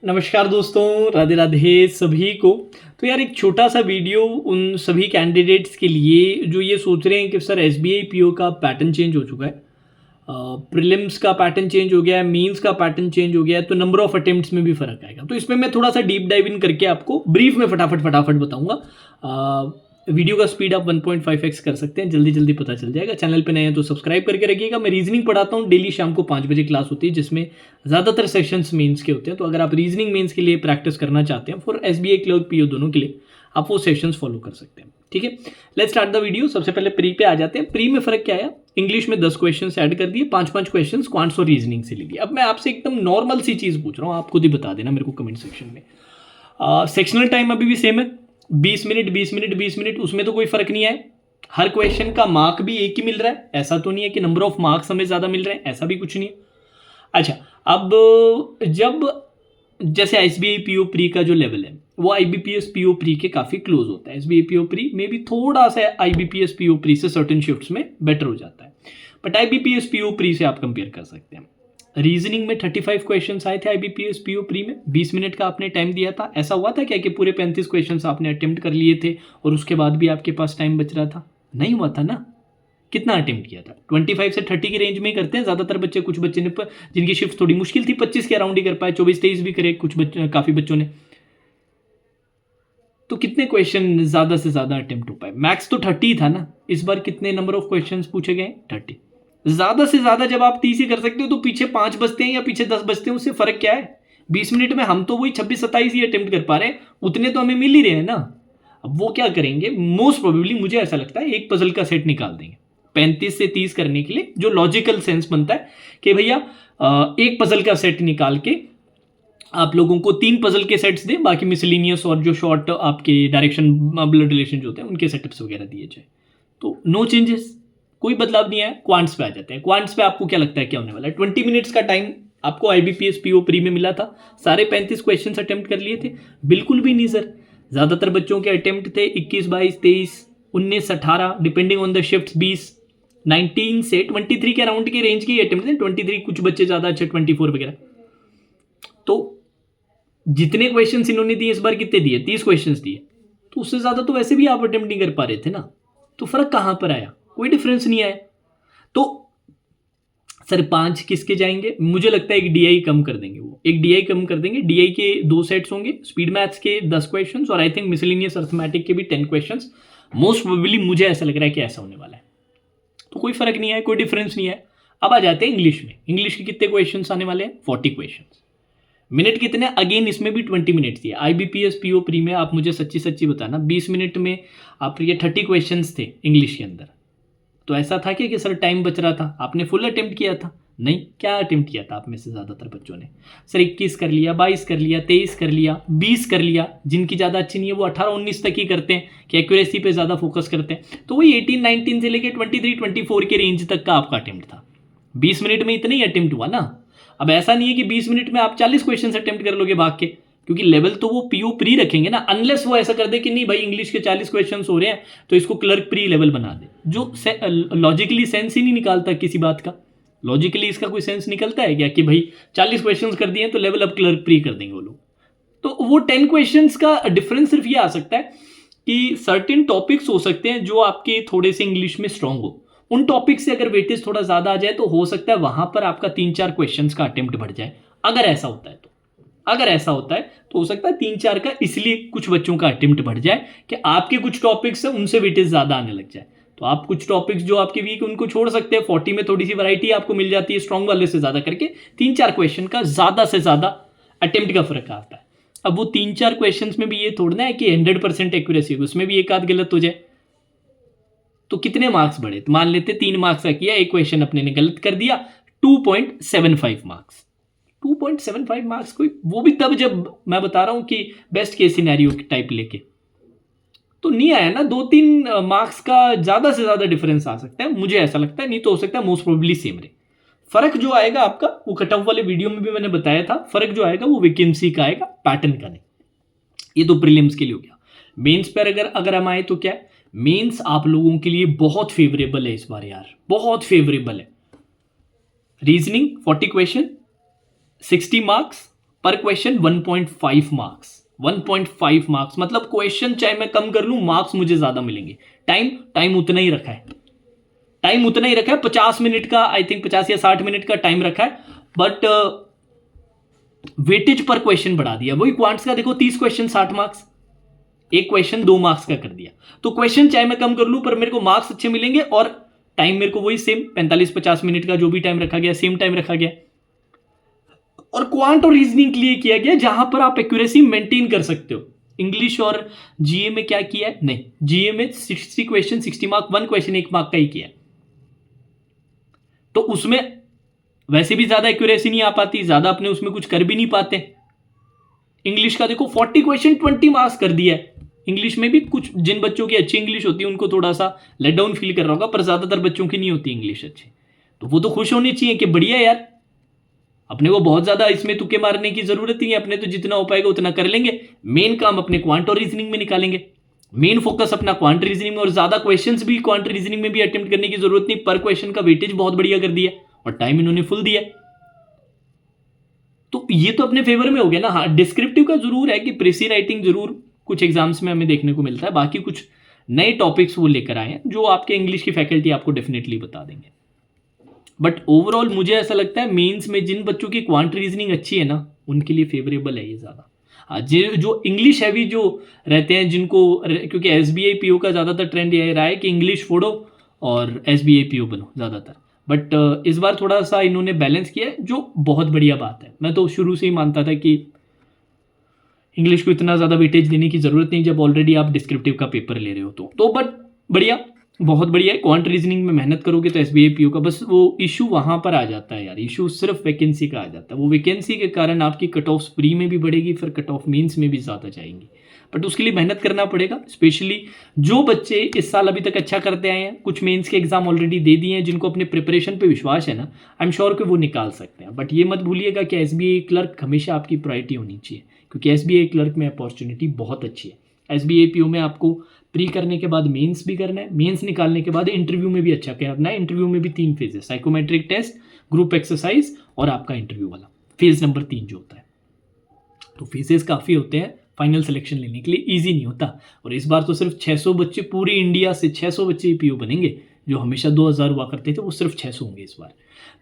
नमस्कार दोस्तों, राधे राधे सभी को। तो यार एक छोटा सा वीडियो उन सभी कैंडिडेट्स के लिए जो ये सोच रहे हैं कि सर एसबीआई पीओ का पैटर्न चेंज हो चुका है, प्रीलिम्स का पैटर्न चेंज हो गया है, मेंस का पैटर्न चेंज हो गया है, तो नंबर ऑफ अटेम्प्ट्स में भी फर्क आएगा। तो इसमें मैं थोड़ा सा डीप डाइव इन करके आपको ब्रीफ में फटाफट बताऊंगा। वीडियो का स्पीड आप 1.5x कर सकते हैं, जल्दी जल्दी पता चल जाएगा। चैनल पे नए हैं तो सब्सक्राइब करके रखिएगा। मैं रीजनिंग पढ़ाता हूँ डेली, शाम को 5 बजे क्लास होती है जिसमें ज़्यादातर सेशंस मेंस के होते हैं। तो अगर आप रीजनिंग मेंस के लिए प्रैक्टिस करना चाहते हैं फॉर एसबीआई क्लर्क पीओ दोनों के लिए, आप वो सेशंस फॉलो कर सकते हैं। ठीक है, लेट्स स्टार्ट द वीडियो। सबसे पहले प्री पे आ जाते हैं। प्री में फर्क क्या आया? इंग्लिश में 10 क्वेश्चन ऐड कर दिए, 5-5 क्वेश्चन क्वांट्स और रीजनिंग से ले लिए। अब मैं आपसे एकदम नॉर्मल सी चीज़ पूछ रहा हूँ, आप खुद ही बता देना मेरे को कमेंट सेक्शन में। सेक्शनल टाइम अभी भी सेम है, 20 मिनट 20 मिनट 20 मिनट, उसमें तो कोई फर्क नहीं है। हर क्वेश्चन का मार्क भी एक ही मिल रहा है, ऐसा तो नहीं है कि नंबर ऑफ मार्क्स हमें ज़्यादा मिल रहे हैं, ऐसा भी कुछ नहीं है। अच्छा, अब जब जैसे एसबीआई पीओ प्री का जो लेवल है वो आईबीपीएस पीओ प्री के काफ़ी क्लोज होता है। एसबीआई पीओ प्री में भी थोड़ा सा आईबीपीएस पीओ प्री से सर्टेन शिफ्ट्स में बेटर हो जाता है, बट आईबीपीएस पीओ प्री से आप कंपेयर कर सकते हैं। रीजनिंग में 35 क्वेश्चंस आए थे आईबीपीएस पीओ प्री में, 20 मिनट का आपने टाइम दिया था। ऐसा हुआ था क्या कि पूरे 35 क्वेश्चंस आपने अटेम्प्ट कर लिए थे और उसके बाद भी आपके पास टाइम बच रहा था? नहीं हुआ था ना। कितना अटेम्प्ट किया था? 25 से 30 की रेंज में ही करते हैं ज़्यादातर बच्चे। कुछ बच्चे ने जिनकी शिफ्ट थोड़ी मुश्किल थी 25 के अराउंड ही कर पाए, 24-23 भी करे कुछ बच्चे, काफ़ी बच्चों ने। तो कितने क्वेश्चन ज़्यादा से ज़्यादा अटेम्प्ट हो पाए? मैक्स तो 30 था ना। इस बार कितने नंबर ऑफ क्वेश्चन पूछे गए? 30। ज़्यादा से ज़्यादा जब आप 30 ही कर सकते हो तो पीछे 5 बचते हैं या पीछे 10 बचते हैं, उससे फ़र्क क्या है? 20 मिनट में हम तो वही 26-27 ही अटेम्प्ट कर पा रहे हैं, उतने तो हमें मिल ही रहे हैं ना। अब वो क्या करेंगे? मोस्ट प्रोबेबली मुझे ऐसा लगता है एक पजल का सेट निकाल देंगे 35 से 30 करने के लिए, जो लॉजिकल सेंस बनता है कि भैया एक पजल का सेट निकाल के आप लोगों को 3 पजल के सेट्स दें, बाकी मिसलिनियस और जो शॉर्ट आपके डायरेक्शन ब्लड रिलेशन जो होते हैं उनके सेटअप्स वगैरह दिए जाए। तो नो चेंजेस, कोई बदलाव नहीं है। क्वांट्स पे आ जाते हैं। क्वांट्स पे आपको क्या लगता है क्या होने वाला है? 20 मिनट्स का टाइम आपको आईबीपीएस पीओ प्री में मिला था, सारे 35 क्वेश्चन अटेम्प्ट कर लिए थे? बिल्कुल भी नहीं सर। ज़्यादातर बच्चों के अटेम्प्ट थे 21, 22, 23, 19, 18, डिपेंडिंग ऑन द शिफ्ट 20, 19 से 23 के अराउंड के रेंज के अटेम्प्ट थे। 23, कुछ बच्चे ज़्यादा अच्छे 24 वगैरह। तो जितने क्वेश्चंस इन्होंने दिए इस बार कितने दिए? 30 क्वेश्चंस दिए, तो उससे ज़्यादा तो वैसे भी आप अटेम्प्ट नहीं कर पा रहे थे ना। तो फर्क कहाँ पर आया? कोई डिफरेंस नहीं आया। तो सर 5 किसके जाएंगे? मुझे लगता है एक डीआई कम कर देंगे, वो एक डीआई कम कर देंगे। डीआई के 2 सेट्स होंगे, स्पीड मैथ्स के 10 क्वेश्चंस और आई थिंक मिसलिनियस अर्थमेटिक के भी 10 क्वेश्चंस। मोस्ट प्रोबेबली मुझे ऐसा लग रहा है कि ऐसा होने वाला है। तो कोई फर्क नहीं है, कोई डिफरेंस नहीं है। अब आ जाते हैं इंग्लिश में। इंग्लिश के कितने क्वेश्चन आने वाले हैं? 40 क्वेश्चन। मिनट कितने? अगेन इसमें भी 20 मिनट दिए। आईबीपीएस पीओ प्री में आप मुझे सच्ची सच्ची बताना, 20 मिनट में आप ये 30 क्वेश्चंस थे इंग्लिश के अंदर, तो ऐसा था कि सर टाइम बच रहा था? आपने फुल अटेम्प्ट किया था? नहीं। क्या अटेम्प्ट किया था आप में से ज़्यादातर बच्चों ने? सर 21 कर लिया, 22 कर लिया, 23 कर लिया, 20 कर लिया। जिनकी ज़्यादा अच्छी नहीं है वो 18-19 तक ही करते हैं कि एक्यूरेसी पे ज़्यादा फोकस करते हैं। तो वही 18-19 से लेकर 23-24 के रेंज तक का आपका अटेम्प्ट था। 20 मिनट में इतना ही अटेम्प्ट हुआ ना। अब ऐसा नहीं है कि 20 मिनट में आप 40 क्वेश्चन अटेम्प्ट कर लोगे भाग के, क्योंकि लेवल तो वो पीओ प्री रखेंगे ना, अनलेस वो ऐसा कर दे कि नहीं भाई इंग्लिश के 40 क्वेश्चंस हो रहे हैं तो इसको क्लर्क प्री लेवल बना दे, जो लॉजिकली सेंस ही नहीं निकालता किसी बात का। लॉजिकली इसका कोई सेंस निकलता है क्या कि भाई 40 क्वेश्चंस कर दिए तो लेवल अब क्लर्क प्री कर देंगे वो लोग? तो वो 10 क्वेश्चंस का डिफरेंस सिर्फ ये आ सकता है कि सर्टेन टॉपिक्स हो सकते हैं जो आपके थोड़े से इंग्लिश में स्ट्रांग हो, उन टॉपिक से अगर वेटेज थोड़ा ज्यादा आ जाए तो हो सकता है वहां पर आपका 3-4 क्वेश्चंस का अटेम्प्ट बढ़ जाए। अगर ऐसा होता है तो हो सकता है 3-4 का इसलिए कुछ बच्चों का अटेम्प्ट बढ़ जाए कि आपके कुछ टॉपिक्स है उनसे वेटेज ज्यादा आने लग जाए। तो आप कुछ टॉपिक्स जो आपके वीक उनको छोड़ सकते हैं, 40 में थोड़ी सी वैरायटी आपको मिल जाती है स्ट्रांग वाले से ज्यादा करके, 3-4 क्वेश्चन का ज्यादा से ज्यादा अटेम्प्ट का फर्क आता है। अब वो 3-4 क्वेश्चन में भी ये थोड़ना है कि 100% एक्यूरेसी, उसमें भी एक आध गलत हो जाए तो कितने मार्क्स बढ़े? तो मान लेते 3 मार्क्स का किया, एक क्वेश्चन अपने ने गलत कर दिया, 2.75 मार्क्स। 2.75 मार्क्स कोई, वो भी तब जब मैं बता रहा हूं कि बेस्ट केस सिनेरियो टाइप लेके, तो नहीं आया ना। 2-3 मार्क्स का ज्यादा से ज्यादा डिफरेंस आ सकता है, मुझे ऐसा लगता है। नहीं तो हो सकता है मोस्ट प्रोबेबली सेम रहे। फर्क जो आएगा आपका, वो कट ऑफ वाले वीडियो में भी मैंने बताया था, फर्क जो आएगा वो वैकेंसी का आएगा, पैटर्न का नहीं। ये तो प्रीलिम्स के लिए हो गया। मेंस पर अगर हम आए तो क्या है? मेंस आप लोगों के लिए बहुत फेवरेबल है इस बार यार, बहुत फेवरेबल है। रीजनिंग 40 क्वेश्चन, 60 मार्क्स, पर क्वेश्चन 1.5 मार्क्स। 1.5 मार्क्स मतलब क्वेश्चन चाहे मैं कम कर लूं, मार्क्स मुझे ज्यादा मिलेंगे। टाइम उतना ही रखा है, 50 मिनट का, आई थिंक 50 या 60 मिनट का टाइम रखा है, बट वेटेज पर क्वेश्चन बढ़ा दिया। वही क्वांट्स का देखो, 30 क्वेश्चन 60 मार्क्स, एक क्वेश्चन 2 मार्क्स का कर दिया। तो क्वेश्चन चाहे मैं कम कर लूं, पर मेरे को मार्क्स अच्छे मिलेंगे, और टाइम मेरे को वही सेम 45-50 मिनट का जो भी टाइम रखा गया, सेम टाइम रखा गया। और क्वांट और रीजनिंग के लिए किया गया जहां पर आप एक्यूरेसी मेंटेन कर सकते हो। इंग्लिश और जीए में क्या किया है? नहीं, जीए में 60 क्वेश्चन 60 मार्क, 1 क्वेश्चन 1 मार्क का ही किया है, तो उसमें वैसे भी ज्यादा एक्यूरेसी नहीं आ पाती, ज्यादा अपने उसमें कुछ कर भी नहीं पाते। इंग्लिश का देखो 40 क्वेश्चन 20 मार्क्स कर दिया है। इंग्लिश में भी कुछ जिन बच्चों की अच्छी इंग्लिश होती है उनको थोड़ा सा लेट डाउन फील कर रहा होगा, पर ज्यादातर बच्चों की नहीं होती इंग्लिश अच्छी, तो वो तो खुश होने चाहिए कि बढ़िया यार, अपने को बहुत ज्यादा इसमें तुक्के मारने की जरूरत नहीं है, अपने तो जितना हो पाएगा उतना कर लेंगे। मेन काम अपने क्वांट और रीजनिंग में निकालेंगे, मेन फोकस अपना क्वांट रीजनिंग में, और ज्यादा क्वेश्चंस भी क्वांट रीजनिंग में भी अटेम्प्ट करने की जरूरत नहीं। पर क्वेश्चन का वेटेज बहुत बढ़िया कर दिया और टाइम इन्होंने फुल दिया। तो ये तो अपने फेवर में हो गया ना। हाँ, डिस्क्रिप्टिव का जरूर है कि प्रेसी राइटिंग जरूर कुछ एग्जाम्स में हमें देखने को मिलता है, बाकी कुछ नए टॉपिक्स वो लेकर आए हैं जो आपके इंग्लिश की फैकल्टी आपको डेफिनेटली बता देंगे। बट ओवरऑल मुझे ऐसा लगता है मेंस में जिन बच्चों की क्वांट रीजनिंग अच्छी है ना, उनके लिए फेवरेबल है ये ज़्यादा। हाँ, जो इंग्लिश हैवी जो रहते हैं जिनको, क्योंकि एसबीआई पीओ का ज़्यादातर ट्रेंड ये रहा है कि इंग्लिश फोड़ो और एसबीआई पीओ बनो ज़्यादातर, बट इस बार थोड़ा सा इन्होंने बैलेंस किया है, जो बहुत बढ़िया बात है। मैं तो शुरू से ही मानता था कि इंग्लिश को इतना ज़्यादा वेटेज देने की ज़रूरत नहीं जब ऑलरेडी आप डिस्क्रिप्टिव का पेपर ले रहे हो, तो बट बढ़िया, बहुत बढ़िया है। क्वांट रीजनिंग में मेहनत करोगे तो एसबीआई पीओ का, बस वो इशू वहाँ पर आ जाता है यार, इशू सिर्फ वैकेंसी का आ जाता है। वो वैकेंसी के कारण आपकी कट ऑफ प्री में भी बढ़ेगी, फिर कट ऑफ मीन्स में भी ज़्यादा जाएंगी, बट उसके लिए मेहनत करना पड़ेगा। स्पेशली जो बच्चे इस साल अभी तक अच्छा करते आए हैं, कुछ मेंस के एग्जाम ऑलरेडी दे दिए हैं, जिनको अपने प्रिपरेशन पे विश्वास है ना, आई एम श्योर कि वो निकाल सकते हैं। बट ये मत भूलिएगा कि एसबीआई क्लर्क हमेशा आपकी प्रायोरिटी होनी चाहिए, क्योंकि एसबीआई क्लर्क में अपॉर्चुनिटी बहुत अच्छी है। एसबीआई पीओ में आपको प्री करने के बाद मेंस भी करना है, मेंस निकालने के बाद इंटरव्यू में भी अच्छा करना है। इंटरव्यू में भी 3 फेज है, साइकोमेट्रिक टेस्ट, ग्रुप एक्सरसाइज और आपका इंटरव्यू वाला फेज नंबर 3 जो होता है। तो फेजेस काफ़ी होते हैं फाइनल सिलेक्शन लेने के लिए, ईजी नहीं होता। और इस बार तो सिर्फ 600 बच्चे, पूरी इंडिया से 600 बच्चे ही पीओ बनेंगे, जो हमेशा 2000 हुआ करते थे वो सिर्फ 600 होंगे इस बार।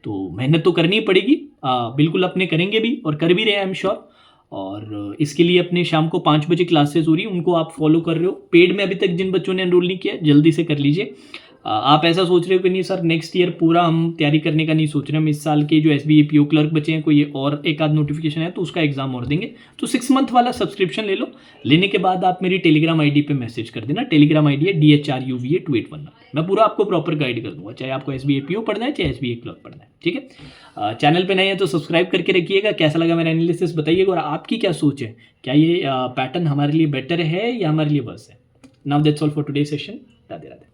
तो मेहनत तो करनी पड़ेगी, बिल्कुल अपने करेंगे भी और कर भी रहे हैं आई एम श्योर। और इसके लिए अपने शाम को 5 बजे क्लासेस हो रही है, उनको आप फॉलो कर रहे हो। पेड में अभी तक जिन बच्चों ने एनरोल नहीं किया जल्दी से कर लीजिए। आप ऐसा सोच रहे हो कि नहीं सर नेक्स्ट ईयर पूरा हम तैयारी करने का नहीं सोच रहे, हम इस साल के जो एसबीआई पीओ क्लर्क बचे हैं कोई और एक आध नोटिफिकेशन है तो उसका एग्जाम और देंगे, तो 6 मंथ वाला सब्सक्रिप्शन ले लो। लेने के बाद आप मेरी टेलीग्राम आईडी पे मैसेज कर देना, टेलीग्राम आईडी है DHRUVA2819। मैं पूरा आपको प्रॉपर गाइड कर दूंगा, चाहे आपको एसबीआई पीओ पढ़ना है चाहे एसबीआई क्लर्क पढ़ना है, ठीक है। चैनल पे नए हैं तो सब्सक्राइब करके रखिएगा। कैसा लगा मेरा एनालिसिस बताइएगा, और आपकी क्या सोच है, क्या ये पैटर्न हमारे लिए बेटर है या हमारे लिए वर्स है। Now that's all for today session. Radhe Radhe.